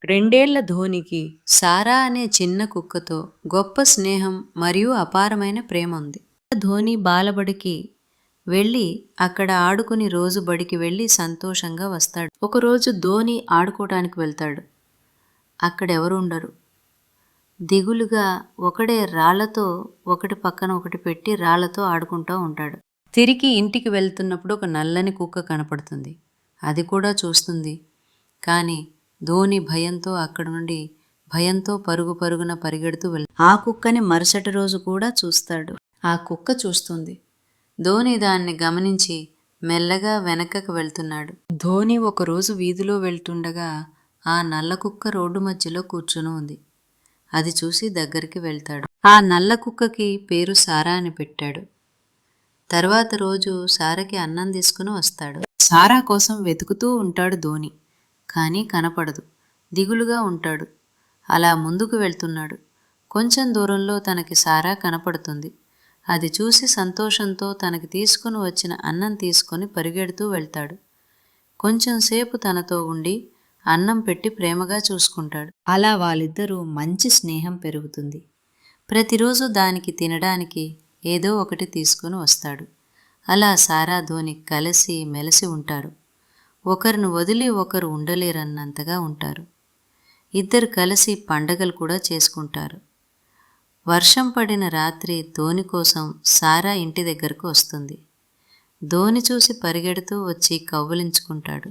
రెండేళ్ల ధోనికి సారా అనే చిన్న కుక్కతో గొప్ప స్నేహం మరియు అపారమైన ప్రేమ ఉంది. ధోని బాలబడికి వెళ్ళి అక్కడ ఆడుకుని రోజు బడికి వెళ్ళి సంతోషంగా వస్తాడు. ఒకరోజు ధోని ఆడుకోవడానికి వెళ్తాడు. అక్కడెవరు ఉండరు. దిగులుగా ఒకడే రాళ్లతో ఒకటి పక్కన ఒకటి పెట్టి రాళ్లతో ఆడుకుంటూ ఉంటాడు. తిరిగి ఇంటికి వెళ్తున్నప్పుడు ఒక నల్లని కుక్క కనపడుతుంది. అది కూడా చూస్తుంది. కానీ ధోని భయంతో అక్కడ నుండి పరుగు పరుగున పరిగెడుతూ ఆ కుక్కని మరుసటి రోజు కూడా చూస్తాడు. ఆ కుక్క చూస్తుంది. ధోని దాన్ని గమనించి మెల్లగా వెనకకు వెళ్తున్నాడు. ధోని ఒకరోజు వీధిలో వెళ్తుండగా ఆ నల్ల కుక్క రోడ్డు మధ్యలో కూర్చుని ఉంది. అది చూసి దగ్గరికి వెళ్తాడు. ఆ నల్ల కుక్కకి పేరు సారా అని పెట్టాడు. తర్వాత రోజు సారాకి అన్నం తీసుకుని వస్తాడు. సారా కోసం వెతుకుతూ ఉంటాడు ధోని. కానీ కనపడదు. దిగులుగా ఉంటాడు. అలా ముందుకు వెళ్తున్నాడు. కొంచెం దూరంలో తనకి సారా కనపడుతుంది. అది చూసి సంతోషంతో తనకి తీసుకుని వచ్చిన అన్నం తీసుకొని పరిగెడుతూ వెళ్తాడు. కొంచెం సేపు తనతో ఉండి అన్నం పెట్టి ప్రేమగా చూసుకుంటాడు. అలా వాళ్ళిద్దరూ మంచి స్నేహం పెరుగుతుంది. ప్రతిరోజు దానికి తినడానికి ఏదో ఒకటి తీసుకుని వస్తాడు. అలా సారా ధోని కలిసి మెలిసి ఉంటారు. ఒకరిని వదిలి ఒకరు ఉండలేరన్నంతగా ఉంటారు. ఇద్దరు కలిసి పండగలు కూడా చేసుకుంటారు. వర్షం పడిన రాత్రి ధోని కోసం సారా ఇంటి దగ్గరకు వస్తుంది. ధోని చూసి పరిగెడుతూ వచ్చి కౌగిలించుకుంటాడు.